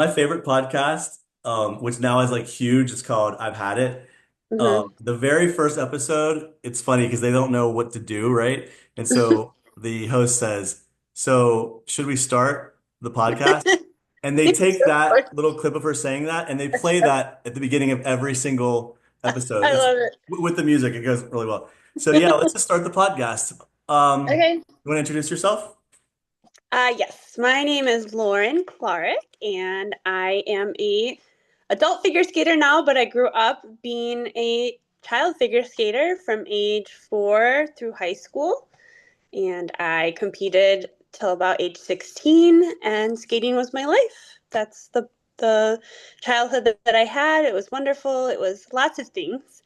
my favorite podcast, which now is like huge, is called I've Had It. Hmm. The very first episode, it's funny because they don't know what to do, right? And so the host says, "So should we start the podcast?" And they It's take so funny. that little clip of her saying that and they play that at the beginning of every single episode. I It's love with the music, it goes really well. So yeah, it. let's just start the podcast. Okay. You want to introduce yourself? Yes, my name is Lauren Clark, and I am a adult figure skater now, but I grew up being a child figure skater from age 4 through high school, and I competed till about age 16, and skating was my life. That's the childhood that I had. It was wonderful. It was lots of things.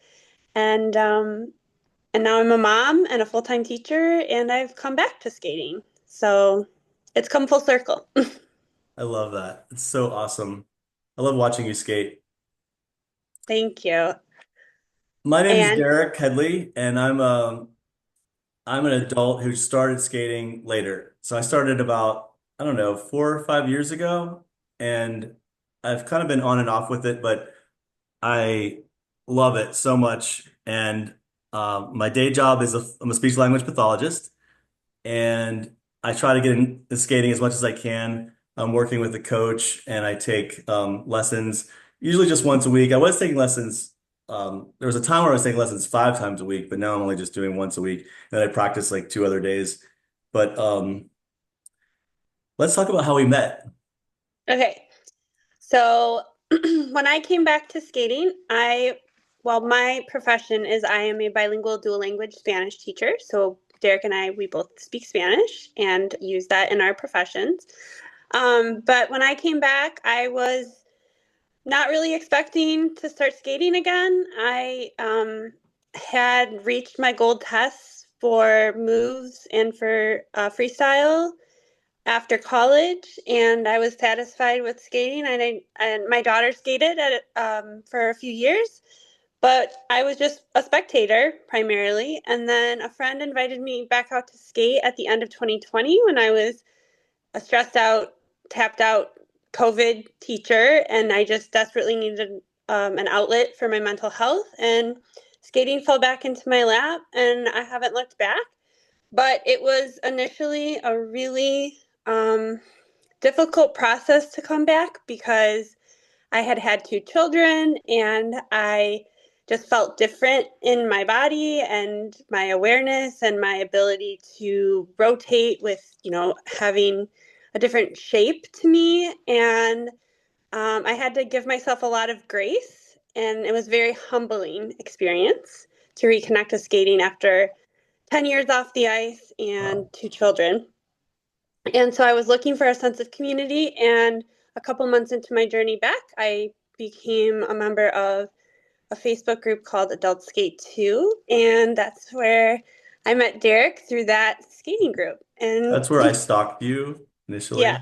And now I'm a mom and a full-time teacher, and I've come back to skating. So it's come full circle. I love that. It's so awesome. I love watching you skate. Thank you. My name is And Derek Headley, and I'm an adult who started skating later. So I started about, I don't know, 4 or 5 years ago, and I've kind of been on and off with it, but I love it so much. And my day job is I'm a speech language pathologist, and I try to get into skating as much as I can. I'm working with a coach, and I take lessons usually just once a week. I was taking lessons. There was a time where I was taking lessons 5 times a week, but now I'm only just doing once a week, and I practice like 2 other days. But let's talk about how we met. okay, so when I came back to skating, well, my profession is I am a bilingual dual language Spanish teacher. So Derek and I, we both speak Spanish and use that in our professions. But when I came back, I was not really expecting to start skating again. I had reached my gold tests for moves and for freestyle after college, and I was satisfied with skating. And my daughter skated at for a few years, but I was just a spectator primarily. And then a friend invited me back out to skate at the end of 2020 when I was a stressed out, tapped out COVID teacher, and I just desperately needed an outlet for my mental health. And skating fell back into my lap, and I haven't looked back. But it was initially a really difficult process to come back because I had had 2 children and I just felt different in my body and my awareness and my ability to rotate with, having a different shape to me. And I had to give myself a lot of grace. And it was a very humbling experience to reconnect with skating after 10 years off the ice and Wow. 2 children. And so I was looking for a sense of community. And a couple months into my journey back, I became a member of a Facebook group called Adult Skate 2. And that's where I met Derek through that skating group. And That's where I stalked you yeah. initially.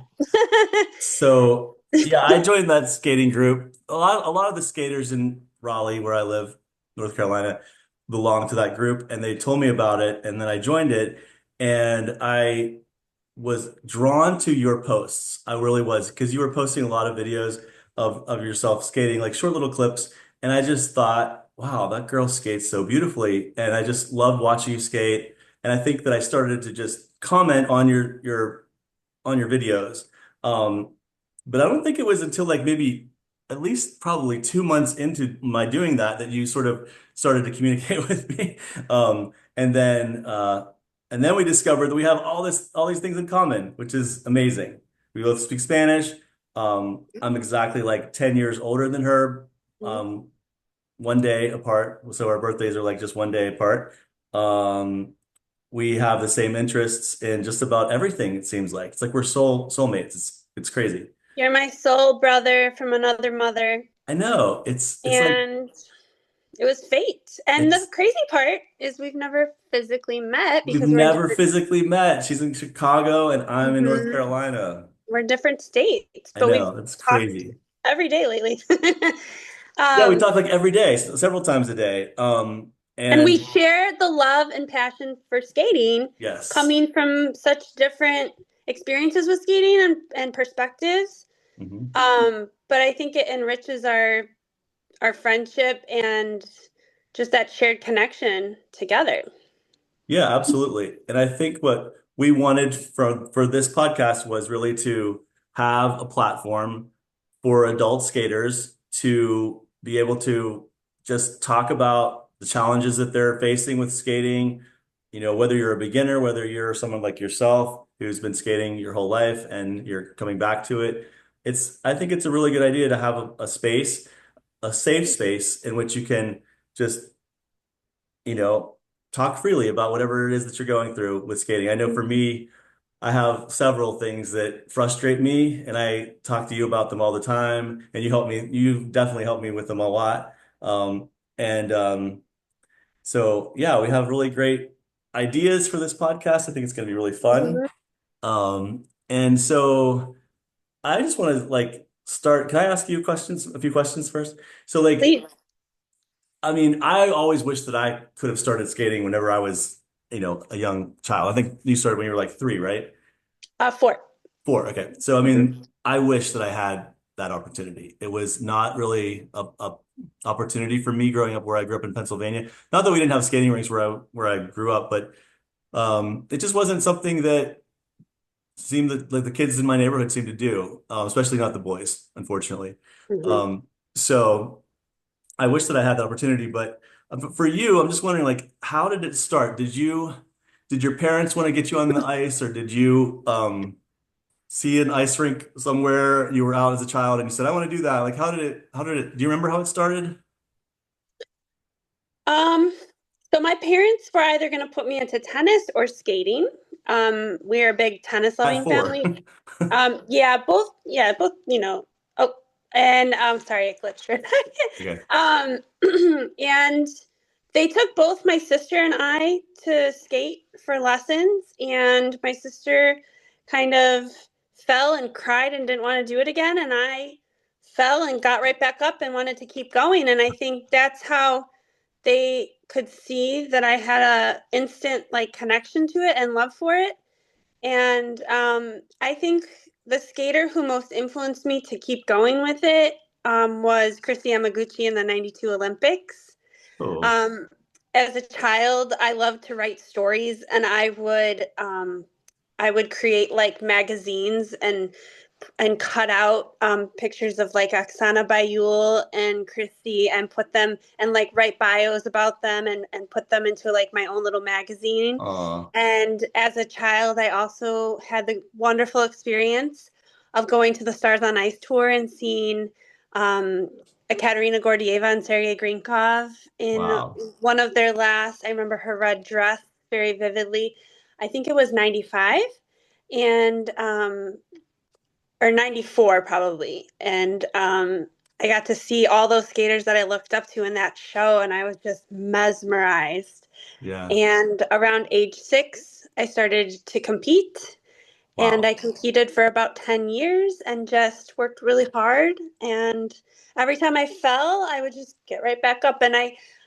So yeah, I joined that skating group. A lot of the skaters in Raleigh, where I live, North Carolina, belong to that group, and they told me about it, and then I joined it, and I was drawn to your posts. I really was, because you were posting a lot of videos of yourself skating, like short little clips, and I just thought, wow, that girl skates so beautifully, and I just loved watching you skate. And I think that I started to just comment on your videos. Um, but I don't think it was until like maybe at least probably 2 months into my doing that that you sort of started to communicate with me. And then we discovered that we have all these things in common, which is amazing. We both speak Spanish. I'm exactly like 10 years older than her. Um, one day apart. So our birthdays are like just one day apart. Um, we have the same interests in just about everything, it seems like. It's like we're soulmates. It's crazy. You're my soul brother from another mother. I know. It's like And it was fate. And the it's crazy part is we've never physically met we've because we're in never different. physically met. She's in Chicago and I'm in North Mhm. Carolina. We're different states, I but we've know. It's talked crazy. every day lately. Yeah, we um, talk like every day, several times a day. and we And share the love and passion for skating, yes. coming from such different experiences with skating and perspectives. Hmm. But I think it enriches our friendship and just that shared connection together. Yeah, absolutely. And I think what we wanted from for this podcast was really to have a platform for adult skaters to be able to just talk about the challenges that they're facing with skating. You know, whether you're a beginner, whether you're someone like yourself who's been skating your whole life and you're coming back to it. I think it's a really good idea to have a space, a safe space in which you can just talk freely about whatever it is that you're going through with skating. I know for me, I have several things that frustrate me, and I talk to you about them all the time, and you definitely help me with them a lot. And so, yeah, we have really great ideas for this podcast. I think it's going to be really fun. Mhm. And so I just want to start. Can I ask you a few questions first? So like, Please. I mean, I always wish that I could have started skating whenever I was, a young child. I think you started when you were like 3, right? Four. 4. Okay. So, I Mhm. mean, I wish that I had that opportunity. It was not really a opportunity for me growing up where I grew up in Pennsylvania. Not that we didn't have skating rinks where I grew up, but it just wasn't something that seemed like the kids in my neighborhood seemed to do, especially not the boys, unfortunately. Mhm. So. I wish that I had the opportunity, but for you, I'm just wondering, like, how did it start? Did your parents want to get you on the ice, or did you see an ice rink somewhere you were out as a child and you said, I want to do that? Like, do you remember how it started? Um, so my parents were either going to put me into tennis or skating. We're a big tennis At loving 4. family. Yeah, both. Yeah, both. Oh, and sorry, I glitched for a Okay. second. And they took both my sister and I to skate for lessons, and my sister kind of fell and cried and didn't want to do it again, and I fell and got right back up and wanted to keep going. And I think that's how they could see that I had a instant like connection to it and love for it. And I think the skater who most influenced me to keep going with it was Christy Yamaguchi in the '92 Olympics. Oh, Um, as a child, I loved to write stories, and I would create like magazines and cut out pictures of like Oksana Bayul and Chrissy and put them and like write bios about them and put them into like my own little magazine. uh, And as a child, I also had the wonderful experience of going to the Stars on Ice tour and seeing um, Ekaterina Gordieva and Sergei Grinkov in wow. one of their last. I remember her red dress very vividly. I think it was '95, and or '94 probably. And I got to see all those skaters that I looked up to in that show, and I was just mesmerized. Yeah. And around age 6, I started to compete. And Wow. I competed for about 10 years and just worked really hard. And every time I fell, I would just get right back up. And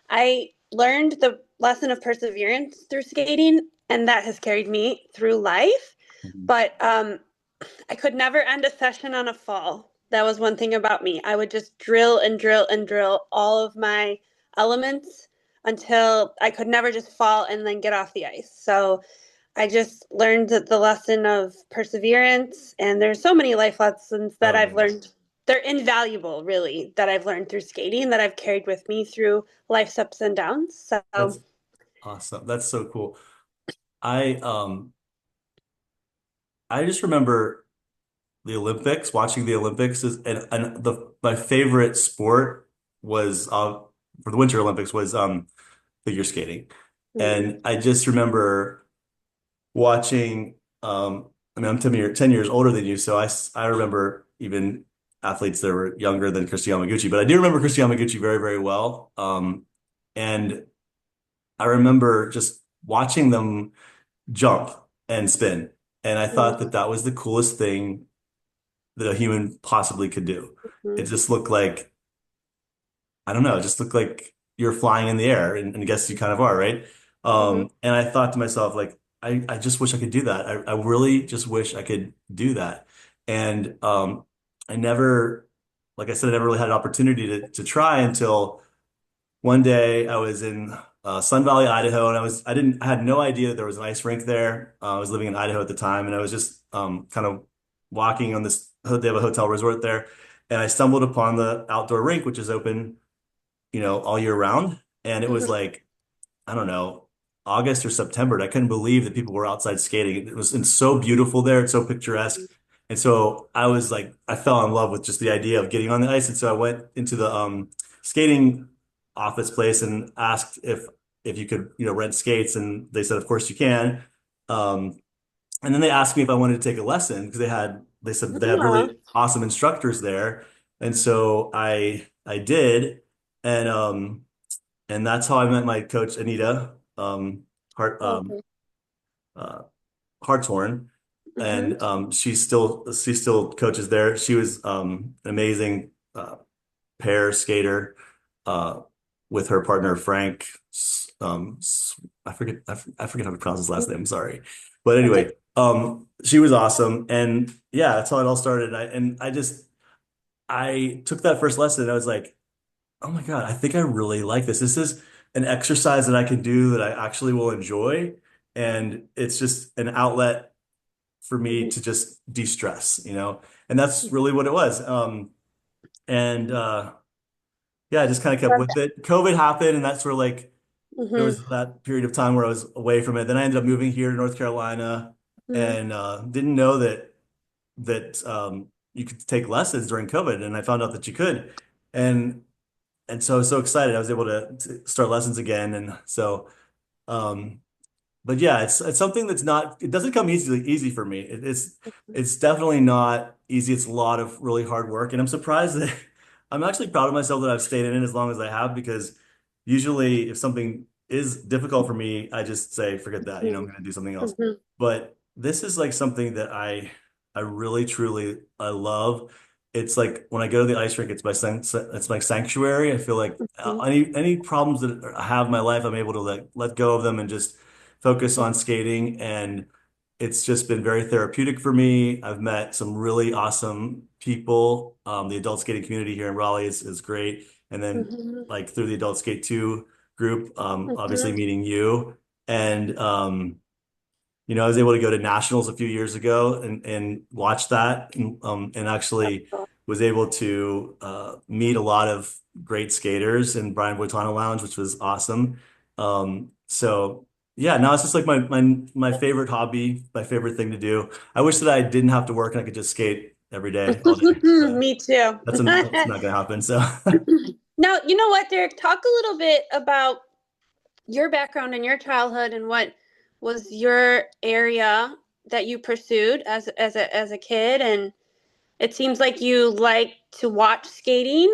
I learned the lesson of perseverance through skating, and that has carried me through life. Mhm. But I could never end a session on a fall. That was one thing about me. I would just drill and drill and drill all of my elements until I could never just fall and then get off the ice. So I just learned the lesson of perseverance, and there's so many life lessons that Oh, I've yeah. learned. They're invaluable, really, that I've learned through skating that I've carried with me through life's ups and downs. So, That's awesome. That's so cool. I um I just remember the Olympics, watching the Olympics and the my favorite sport was for the Winter Olympics was figure skating. mm, And I just remember watching I mean I'm 10 years older than you, so I remember even athletes that were younger than Kristi Yamaguchi, but I do remember Kristi Yamaguchi very, very well. And I remember just watching them jump and spin. And I thought that mm, that was the coolest thing that a human possibly could do. It mm, just looked like, I don't know, it just looked like you're flying in the air, and I guess you kind of are, right? mm, And I thought to myself, like, I just wish I could do that. I really just wish I could do that. And I never, like I said, I never really had an opportunity to try until one day I was in Sun Valley, Idaho, and I had no idea that there was an ice rink there. I was living in Idaho at the time, and I was just kind of walking on this. They have a hotel resort there, and I stumbled upon the outdoor rink, which is open, all year round. And it was Mhm. like, I don't know, August or September, and I couldn't believe that people were outside skating. It was it's so beautiful there. It's so picturesque. And so I was like, I fell in love with just the idea of getting on the ice. And so I went into the skating office place and asked if you could, rent skates. And they said, of course you can. Um, and then they asked me if I wanted to take a lesson because they said they had Aw. really awesome instructors there. And so I did. And and that's how I met my coach, Anita, Hart, Okay. uh, Hartshorn, Mhm. and she still coaches there. She was an amazing pair skater uh, with her partner Frank. I forget how to pronounce his last name. Sorry, but That's anyway, okay. she was awesome, and yeah, that's how it all started. I took that first lesson, and I was like, oh my God, I think I really like this. This is an exercise that I can do that I actually will enjoy. And it's just an outlet for me Mhm. to just de-stress. And that's really what it was. And yeah, I just kind of kept Love with that. it. COVID happened, and that's where like there Mhm. was that period of time where I was away from it. Then I ended up moving here to North Carolina Mhm. and didn't know that you could take lessons during COVID, and I found out that you could. And so I was so excited I was able to start lessons again. And so um but yeah, it's something that's not it doesn't come easy for me. It's definitely not easy. It's a lot of really hard work, and I'm surprised that I'm actually proud of myself that I've stayed in it as long as I have, because usually if something is difficult for me, I just say forget that, I'm Mhm. going to do something else. Mhm. But this is like something that I really truly I love. It's like when I go to the ice rink, it's my sanctuary. I feel like Mhm. any problems that I have in my life, I'm able to like let go of them and just focus on skating. And it's just been very therapeutic for me. I've met some really awesome people. The adult skating community here in Raleigh is great. And then Mhm. like through the Adult Skate 2 group, obviously Mhm. meeting you. And I was able to go to nationals a few years ago and watch that, and That's actually cool. was able to meet a lot of great skaters in Brian Boitano Lounge, which was awesome. So yeah, now it's just like my favorite hobby, my favorite thing to do. I wish that I didn't have to work and I could just skate every day, all day. But Me too. that's not gonna happen. So Now, you know what, Derek? Talk a little bit about your background and your childhood and what was your area that you pursued as a kid. And it seems like you like to watch skating,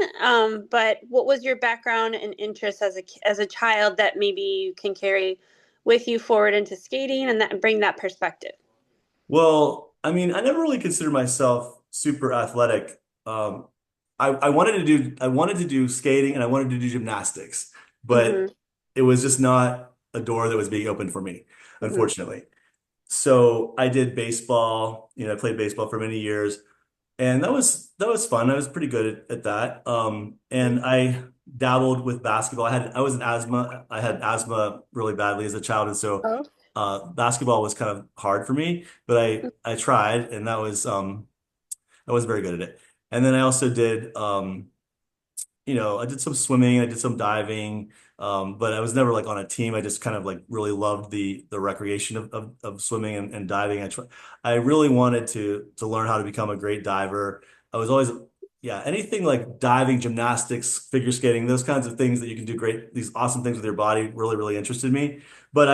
but what was your background and interest as a child that maybe you can carry with you forward into skating and that bring that perspective? well, I mean, I never really considered myself super athletic. I wanted to do skating and I wanted to do gymnastics, Mm-hmm. but it was just not a door that was being opened for me, Mm-hmm. unfortunately. So I did baseball, I played baseball for many years, and that was fun. I was pretty good at that. And I dabbled with basketball. I had asthma really badly as a child, and so Oh. basketball was kind of hard for me. But I tried, and I wasn't very good at it. And then I also did I did some swimming, I did some diving, but I was never like on a team. I just kind of like really loved the recreation of swimming and diving. I really wanted to learn how to become a great diver. I was always, yeah, anything like diving, gymnastics, figure skating, those kinds of things that you can do these awesome things with your body really, really interested me. But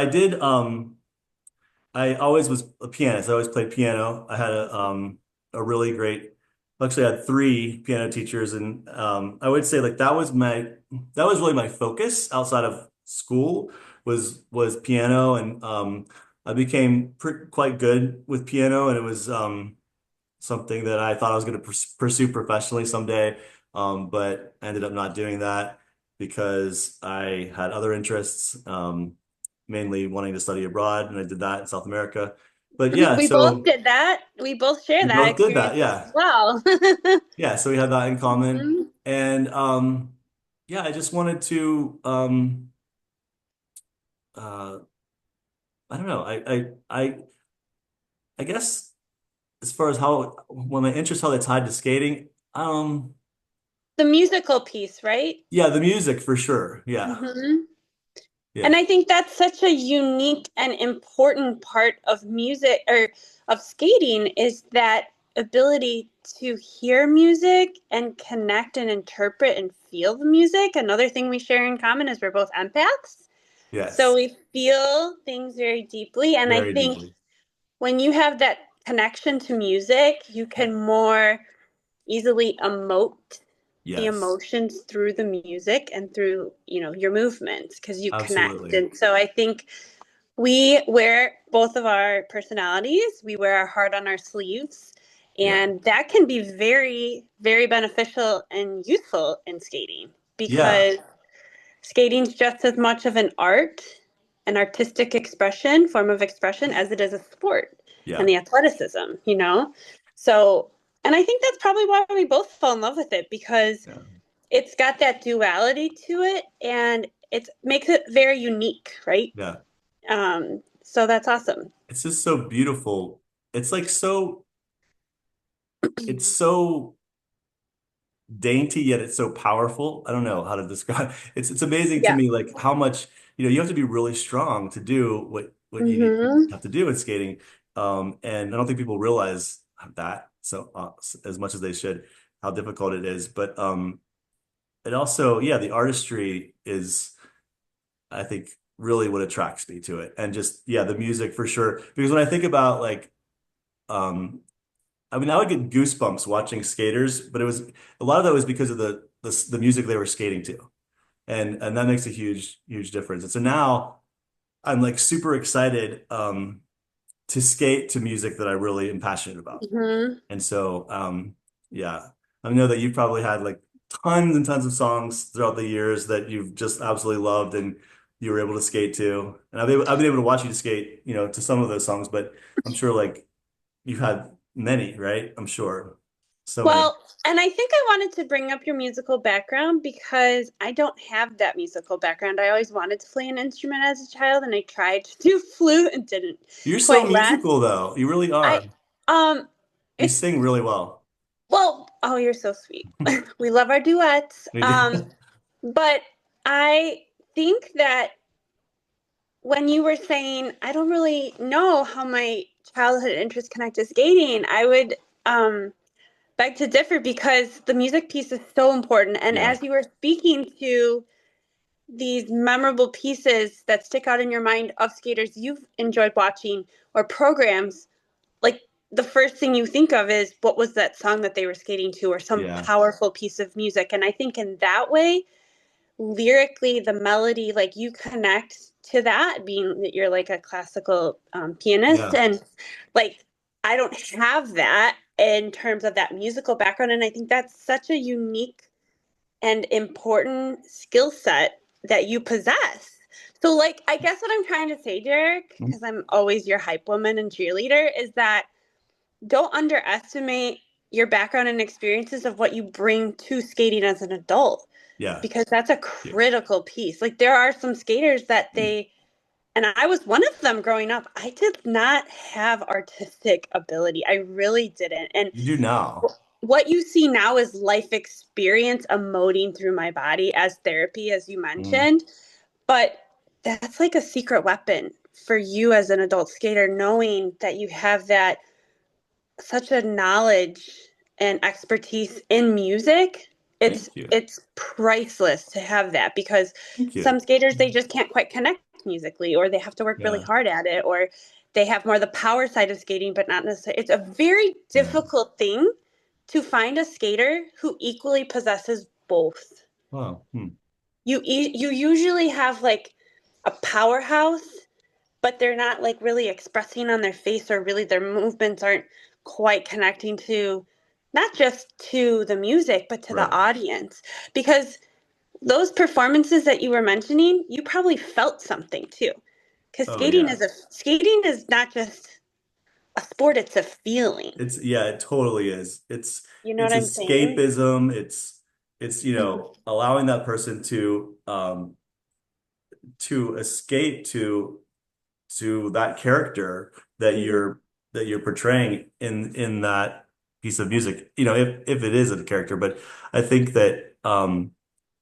I always was a pianist. I always played piano. I had a really great, actually I had three piano teachers, and I would say like that was really my focus outside of school was piano. And I became quite good with piano, and it was something that I thought I was going to pursue professionally someday. But I ended up not doing that because I had other interests, mainly wanting to study abroad, and I did that in South America. But yeah, We both so did that. We both share we that both did that. experience as Yeah. well. Yeah, so we had that in common. Mhm. And yeah, I just wanted to uh I don't know. I guess as far as how when my interests how they tied to skating, The musical piece, right? yeah, the music for sure. Yeah. Hmm. Yeah. And I think that's such a unique and important part of music or of skating is that ability to hear music and connect and interpret and feel the music. Another thing we share in common is we're both empaths. So Yes. we feel things very deeply. And I Very think deeply. when you have that connection to music, you Yeah. can more easily emote the Yes. emotions through the music and through, your movements because you connect. Absolutely. And so I think we wear both of our personalities, we wear our heart on our sleeves, Yeah. and that can be very, very beneficial and useful in skating Yeah. because skating's just as much of an art, an artistic expression, form of expression, as it is a sport and Yeah. the athleticism. So, and I think that's probably why we both fell in love with it because Yeah. it's got that duality to it and it makes it very unique, right? Yeah. So that's awesome. It's just so beautiful. It's like it's so dainty, yet it's so powerful. I don't know how to describe. It's amazing to Yeah. me, like how much, you have to be really strong to do what you Hmm. have to do in skating. And I don't think people realize that so as much as they should, how difficult it is. But it also, yeah, the artistry is, I think, really what attracts me to it, and just yeah, the music for sure. Because when I think about like um I mean, I would get goosebumps watching skaters, but it was a lot of that was because of the music they were skating to, and that makes a huge difference. And so now I'm like super excited to skate to music that I really am passionate about. Hmm. And so yeah, I know that you've probably had like tons and tons of songs throughout the years that you've just absolutely loved and you were able to skate to. And I've been able to watch you skate, to some of those songs, but I'm sure like you've had many, right? I'm sure. So many. Well, and I think I wanted to bring up your musical background because I don't have that musical background. I always wanted to play an instrument as a child and I tried to do flute and didn't You're so quite last. musical though. You really I are. um You it's sing really well. well, oh, you're so sweet. We love our duets. We do. But I think that when you were saying I don't really know how my childhood interests connect to skating, I would beg to differ because the music piece is so important. And Yeah. as you were speaking to these memorable pieces that stick out in your mind of skaters you've enjoyed watching or programs, like the first thing you think of is what was that song that they were skating to or some Yeah. powerful piece of music. And I think in that way, lyrically, the melody, like you connect to that, being that you're like a classical pianist. Yeah. And like, I don't have that in terms of that musical background. And I think that's such a unique and important skill set that you possess. So, like, I guess what I'm trying to say, Derek, because I'm always your hype woman and cheerleader, is that don't underestimate your background and experiences of what you bring to skating as an adult, Yeah. because that's a Yeah. critical piece. Like, there are some skaters that and I was one of them growing up, I did not have artistic ability. I really didn't. And You do now. what you see now is life experience emoting through my body as therapy, as you Mm. mentioned. But that's like a secret weapon for you as an adult skater, knowing that you have that such a knowledge and expertise in music. It's Thank you. it's priceless to have that because Thank you. some skaters they just can't quite connect musically or they have to work really Yeah. hard at it or they have more the power side of skating but not necessarily. It's a very Yeah. difficult thing to find a skater who equally possesses both. Wow. Hmm. You usually have like a powerhouse but they're not like really expressing on their face or really their movements aren't quite connecting to not just to the music but to the Right. audience because those performances that you were mentioning you probably felt something too because Oh yeah. skating is not just a sport, it's a feeling. It's yeah, it totally is. You know what It's I'm saying? escapism. It's Mhm. allowing that person to escape to that character Mhm. that you're portraying in that piece of music. If it is a character, but I think that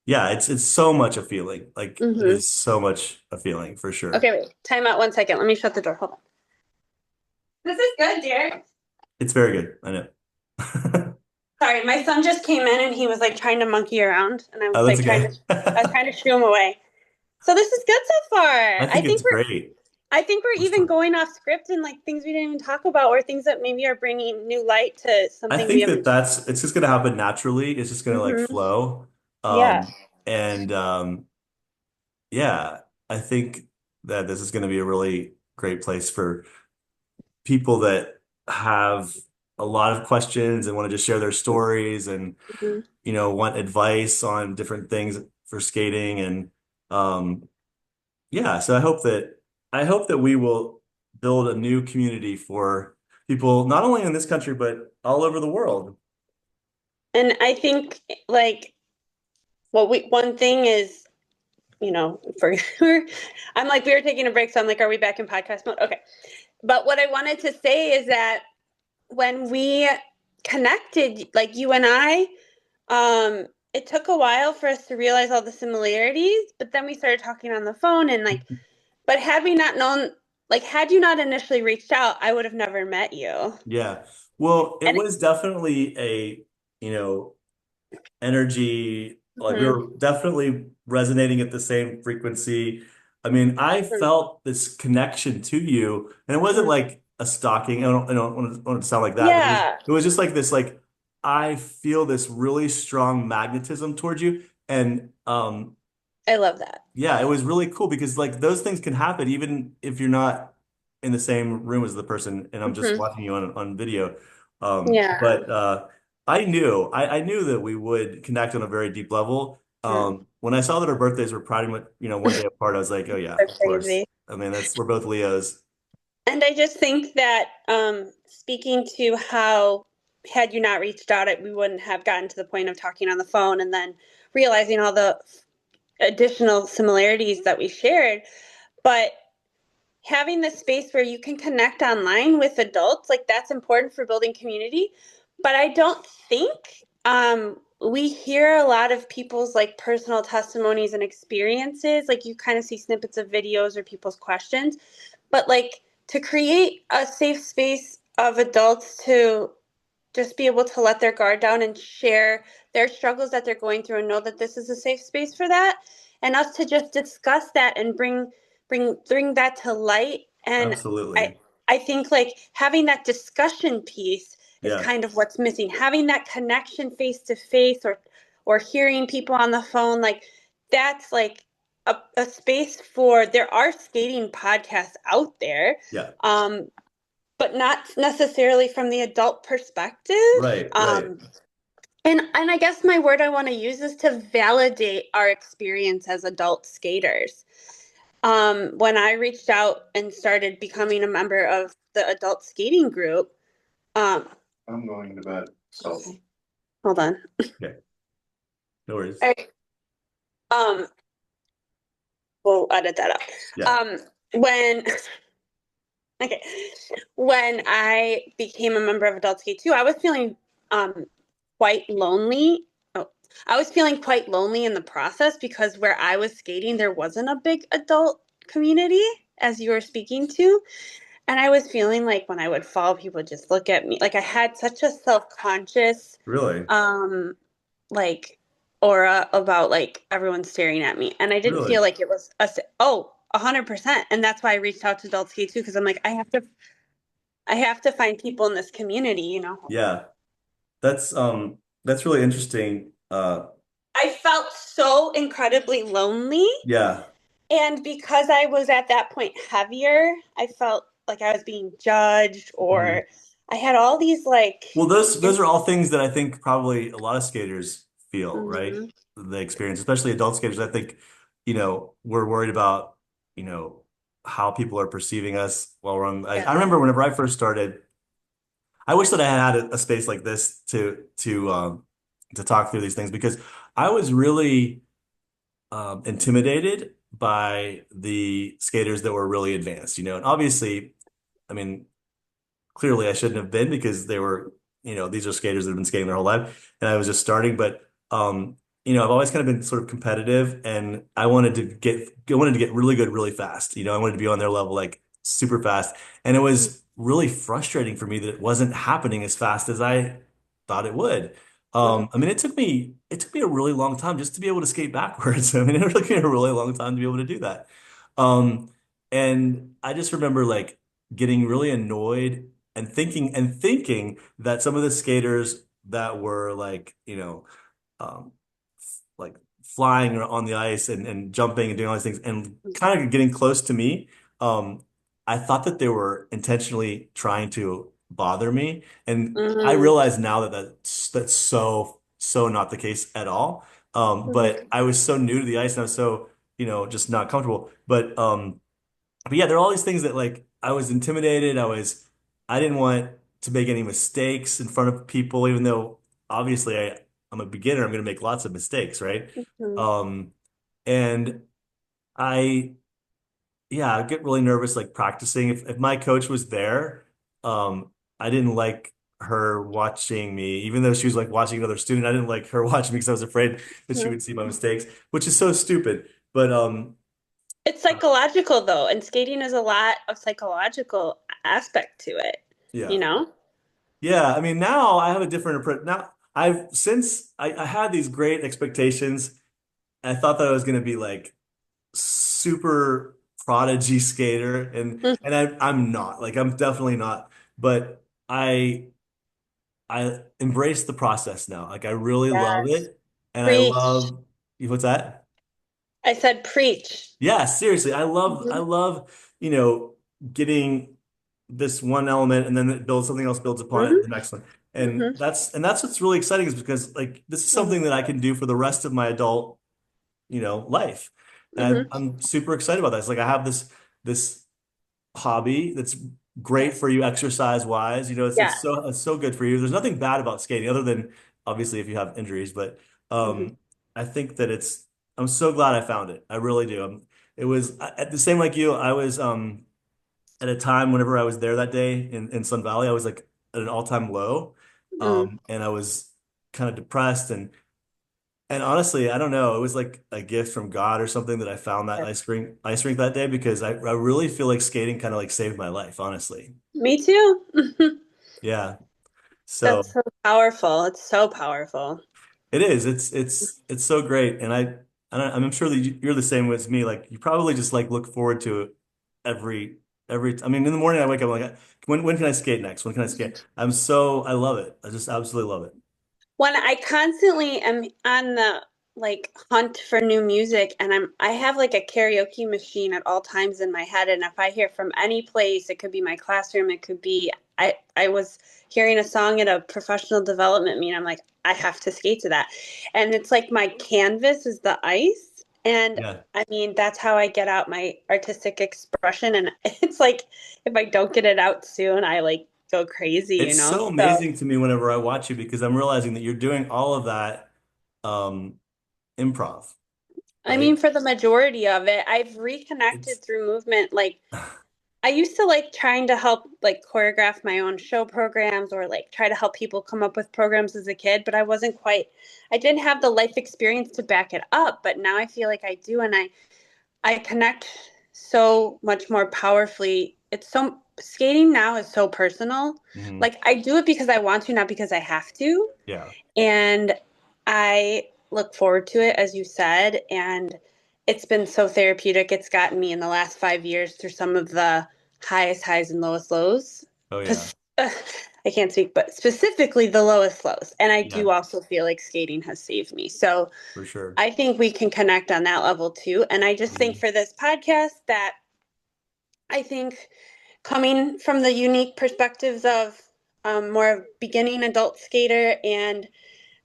yeah, it's so much a feeling. Like it Mhm. is so much a feeling for sure. Okay, wait. Time out 1 second. Let me shut the door. Hold on. This is good, dear. It's very good. I know. Sorry, my son just came in and he was like trying to monkey around, and I Oh, was that's like okay. I was trying to shoo him away. So this is good so far. I think it's great. I think we're For even sure. going off script and like things we didn't even talk about, or things that maybe are bringing new light to I something we think haven't. it's just gonna happen naturally. It's just gonna like Hmm. flow. Yeah. And yeah, I think that this is gonna be a really great place for people that have a lot of questions and want to just share their stories and Hmm. want advice on different things for skating and um yeah, so I hope that we will build a new community for people not only in this country but all over the world. And I think like one thing is, for I'm like we were taking a break, so I'm like, are we back in podcast mode? Okay. But what I wanted to say is that when we connected, like you and I, it took a while for us to realize all the similarities, but then we started talking on the phone and like, but had we not known, like, had you not initially reached out, I would have never met you. Yeah. Well, it And was definitely you know, energy. Like we mhm, were definitely resonating at the same frequency. I mean, I felt this connection to you, and it wasn't mhm. like a stalking. I don't want it to sound like that, but Yeah, it was just like this, like I feel this really strong magnetism towards you. And I love that. yeah, it was really cool because like those things can happen even if you're not in the same room as the person and I'm just Hmm. watching you on video. Yeah. But I knew that we would connect on a very deep level. Mm. When I saw that our birthdays were pretty much, one day apart, I was like, oh yeah, That's of course. crazy. I mean, we're both Leos. And I just think that speaking to how, had you not reached out, we wouldn't have gotten to the point of talking on the phone and then realizing all the additional similarities that we shared. But having the space where you can connect online with adults, like that's important for building community. But I don't think we hear a lot of people's like personal testimonies and experiences. Like you kind of see snippets of videos or people's questions, but like to create a safe space of adults to just be able to let their guard down and share their struggles that they're going through and know that this is a safe space for that, and us to just discuss that and bring that to light. And i Absolutely. I think like having that discussion piece is Yeah. kind of what's missing, having that connection face to face, or hearing people on the phone, like that's like a space for, there are skating podcasts out there, Yeah. um, but not necessarily from the adult perspective. Right. Right. Um, and I guess my word I want to use is to validate our experience as adult skaters. When I reached out and started becoming a member of the adult skating group, um, I'm going to bed. So okay. Hold on. Okay. No worries. All right. Um, we'll edit that Yeah. out. When Okay. When I became a member of Adult Skate 2, I was feeling um quite lonely. Oh, I was feeling quite lonely in the process because where I was skating, there wasn't a big adult community, as you were speaking to. And I was feeling like when I would fall, people would just look at me. Like I had such a self-conscious Really. um like aura about like everyone staring at me, and I didn't feel Really. like it was oh 100%. And that's why I reached out to Adult Skate 2, because I'm like, I have to find people in this community. Yeah. That's really interesting. I felt so incredibly lonely. Yeah. And because I was at that point heavier, I felt like I was being judged, Mhm. or I had all these like. Well, those are all things that I think probably a lot of skaters feel, right? Mhm. The experience, especially adult skaters. I think, we're worried about, you know, how people are perceiving us while we're on ice. Yeah. I remember whenever I first started, I wish that I had a space like this to talk through these things because I was really intimidated by the skaters that were really advanced, and obviously, I mean, clearly I shouldn't have been because they were, these are skaters that have been skating their whole life and I was just starting. But I've always kind of been sort of competitive and I wanted to get really good really fast. I wanted to be on their level like super fast. And it was really frustrating for me that it wasn't happening as fast as I thought it would. Mhm. I mean, it took me a really long time just to be able to skate backwards. I mean, it took me a really long time to be able to do that. Um, and I just remember like getting really annoyed and thinking that some of the skaters that were like, um, like flying on the ice and jumping and doing all these things and kind of getting close to me, um, I thought that they were intentionally trying to bother me. And I Mhm. realize now that that's so not the case at all. But Mhm. I was so new to the ice and I was so, just not comfortable. But yeah, there are all these things that like I was intimidated. I didn't want to make any mistakes in front of people, even though obviously I'm a beginner. I'm going to make lots of mistakes, right? Mhm. Um, and I, yeah, I get really nervous like practicing. If my coach was there, I didn't like her watching me, even though she was like watching another student. I didn't like her watching me because I was afraid that she would see my mistakes, which is so stupid. But It's psychological though, and skating is a lot of psychological aspect to it, you yeah. know? Yeah, I mean, now I have a different approach. Now, since I had these great expectations, I thought that I was going to be like super prodigy skater, and I'm not. Like, I'm definitely not. But I embrace the process now. Like, I really love Yes. it, and I Preach. love. What's that? I said preach. Yeah, seriously, I Mhm. love, getting this one element and then it builds something else builds upon it, the Mhm. next one. And Mhm. that's what's really exciting is because like this is Mhm. something that I can do for the rest of my adult, life. And Mhm. I'm super excited about that. It's like I have this hobby that's great Yes. for you exercise wise. Yeah. It's so good for you. There's nothing bad about skating other than obviously if you have injuries, but Mhm. I think that I'm so glad I found it. I really do. It was at the same like you, I was at a time whenever I was there that day in Sun Valley, I was like at an all-time low. Mhm. And I was kind of depressed and honestly, I don't know, it was like a gift from God or something that I found that ice rink that day because I really feel like skating kind of like saved my life, honestly. Me too. Yeah. So That's so powerful. It's so powerful. it is. It's so great. And I'm sure that you're the same with me. Like you probably just like look forward to it every I mean, in the morning I wake up I'm like, when can I skate next? When can I skate? I love it. I just absolutely love it. When I constantly am on the like hunt for new music and I have like a karaoke machine at all times in my head, and if I hear from any place, it could be my classroom, it could be I was hearing a song at a professional development meeting, I'm like I have to skate to that. And it's like my canvas is the ice, and Yeah. I mean that's how I get out my artistic expression, and it's like if I don't get it out soon, I like go crazy, It's so So amazing to me whenever I watch you because I'm realizing that you're doing all of that um improv, I right? mean, for the majority of it, I've It's reconnected through movement. Like, I used to like trying to help like choreograph my own show programs or like try to help people come up with programs as a kid, but I didn't have the life experience to back it up. But now I feel like I do, and I connect so much more powerfully. Skating now is so personal. mhm. Like, I do it because I want to, not because I have to. Yeah. And I look forward to it, as you said. And it's been so therapeutic. It's gotten me in the last 5 years through some of the highest highs and lowest lows. Oh yeah. I can't speak, but specifically the lowest lows. And I Yeah, do also feel like skating has saved me. So for sure. I think we can connect on that level too. And I just think Mhm. for this podcast that I think coming from the unique perspectives of more beginning adult skater and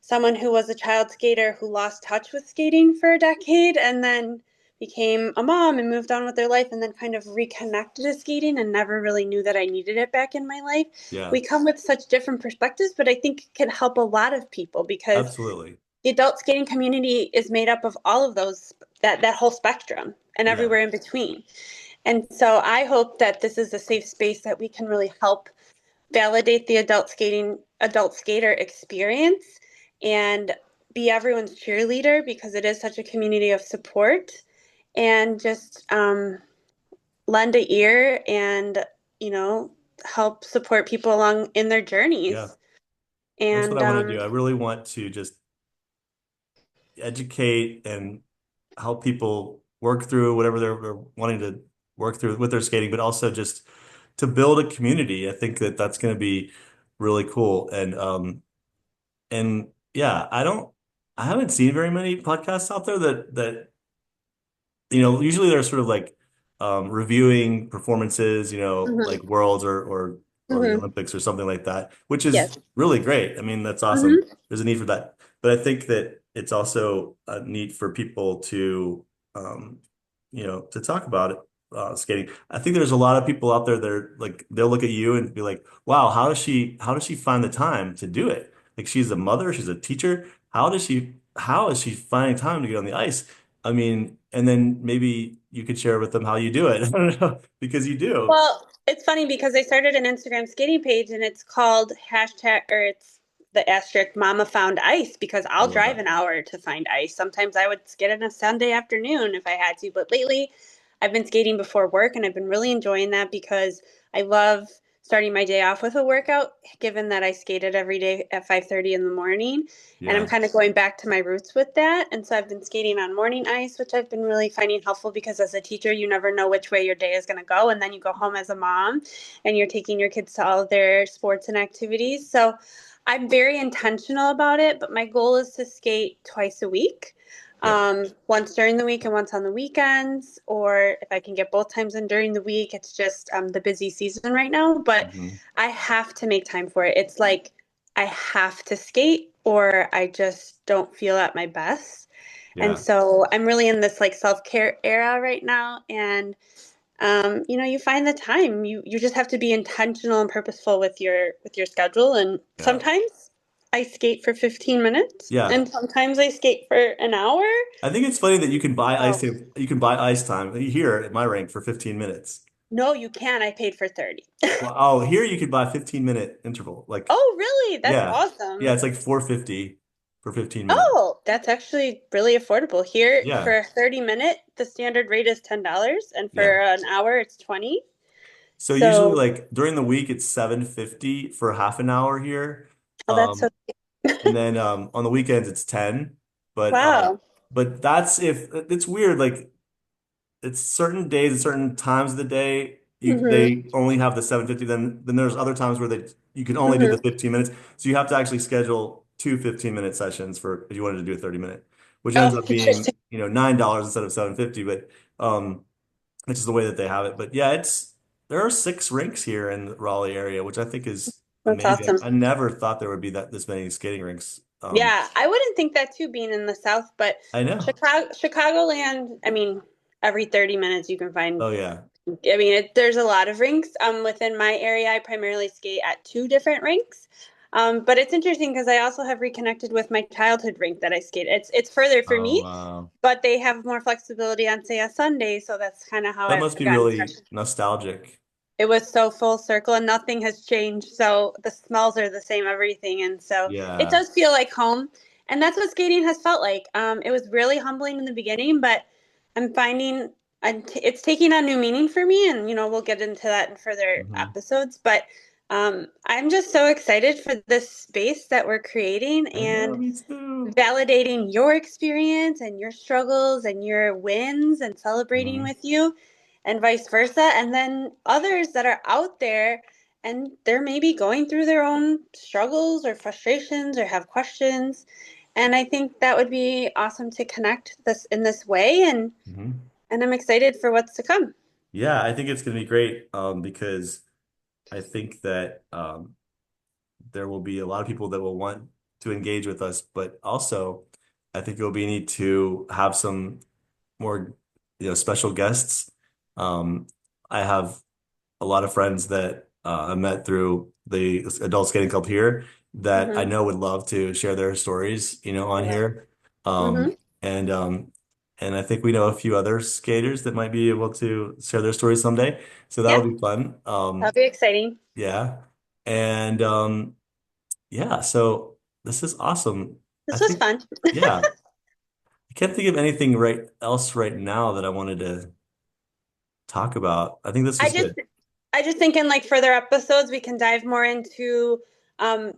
someone who was a child skater who lost touch with skating for a decade and then became a mom and moved on with their life and then kind of reconnected to skating and never really knew that I needed it back in my life. Yeah, We come with such different perspectives, but I think it can help a lot of people because absolutely. the adult skating community is made up of all of those, that whole spectrum and Yeah, everywhere in between. And so I hope that this is a safe space that we can really help validate the adult skater experience and be everyone's cheerleader because it is such a community of support and just lend a ear and you know help support people along in their yeah. journeys That's what and I want to do. I really want to just educate and help people work through whatever they're wanting to work through with their skating, but also just to build a community. I think that that's going to be really cool. And yeah, I haven't seen very many podcasts out there that usually they're sort of like reviewing performances, Mhm. like Worlds or the Mhm. Olympics or something like that, which is Yes. really great. I mean, that's awesome. Mhm. There's a need for that. But I think that it's also a need for people to um, to talk about it, skating. I think there's a lot of people out there that are like they'll look at you and be like, wow, how does she find the time to do it? Like she's a mother, she's a teacher. How is she finding time to get on the ice? I mean, and then maybe you could share with them how you do it. I don't know, because you do. Well, it's funny because I started an Instagram skating page and it's called hashtag or it's the asterisk Mama Found Ice because I I'll love drive that. an hour to find ice. Sometimes I would skate on a Sunday afternoon if I had to, but lately I've been skating before work and I've been really enjoying that because I love starting my day off with a workout given that I skated every day at 5:30 in the morning and I'm Yeah. kind of going back to my roots with that. And so I've been skating on morning ice, which I've been really finding helpful because as a teacher, you never know which way your day is going to go. And then you go home as a mom and you're taking your kids to all of their sports and activities. So I'm very intentional about it, but my goal is to skate twice a week. Yeah. Once during the week and once on the weekends, or if I can get both times in during the week, it's just the busy season right now. But Hmm. I have to make time for it. It's like I have to skate or I just don't feel at my best. And Yeah. so I'm really in this like self-care era right now. And you find the time. You just have to be intentional and purposeful with your schedule. And Yeah. sometimes I skate for 15 minutes Yeah. and sometimes I skate for an hour. I think it's funny that you can buy Oh, ice time here at my rink for 15 minutes. no, you can. I paid for 30. Well, oh, here you could buy 15-minute interval. Like, Oh, really? That's yeah. Yeah, awesome. it's like 450 for 15 minutes. Oh, that's actually really affordable. Here Yeah. for a 30-minute, the standard rate is $10 and Yeah. for an hour it's 20. So usually So, like during the week it's 750 for half an hour here. oh, that's so Um and then on the weekends it's 10. But wow. that's if it's weird like it's certain days and certain times of the day Mhm. they only have the 750, then there's other times where they you can only do the Mhm. 15 minutes, so you have to actually schedule two 15-minute sessions for if you wanted to do a 30-minute, which ends Oh, up being interesting. $9 instead of 750, but which is the way that they have it. But yeah, there are 6 rinks here in the Raleigh area, which I think is That's amazing. awesome. I never thought there would be this many skating rinks. Yeah, I wouldn't think that too being in the South, but I know. Chicagoland, I mean, every 30 minutes you can find Oh yeah. there's a lot of rinks. Within my area, I primarily skate at two different rinks. But it's interesting because I also have reconnected with my childhood rink that I skate. It's further for Oh me, wow. but they have more flexibility on say a Sunday, so that's kind of how That I've must be gotten really started. nostalgic. It was so full circle and nothing has changed. So the smells are the same, everything. And so it Yeah. does feel like home. And that's what skating has felt like. It was really humbling in the beginning, but I'm finding it's taking on new meaning for me. And, we'll get into that in further Hmm. episodes. But I'm just so excited for this space that we're creating I know, and me too. validating your experience and your struggles and your wins and celebrating Hmm. with you and vice versa. And then others that are out there and they're maybe going through their own struggles or frustrations or have questions. And I think that would be awesome to connect this in this way Hmm. and I'm excited for what's to come. Yeah, I think it's going to be great because I think that there will be a lot of people that will want to engage with us, but also I think it will be neat to have some more special guests. Um, I have a lot of friends that I met through the adult skating club here that I Hmm. know would love to share their stories, on here. Hmm. Um, and and I think we know a few other skaters that might be able to share their stories someday. So Yeah, that'll be fun. that'll be exciting. Yeah. And yeah, so this is awesome. I This was think, fun. yeah, I can't think of anything else right now that I wanted to talk about. I think this I was just good. I just think in like further episodes we can dive more into um,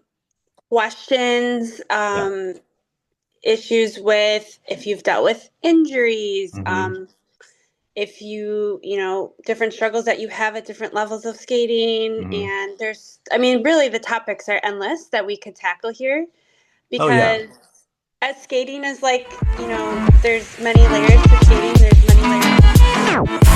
questions, Yeah. issues with if you've dealt with injuries, Hmm. if different struggles that you have at different levels of skating. Hmm. And I mean, really, the topics are endless that we could tackle here Oh yeah. because as skating is like, there's many layers to skating, there's many layers.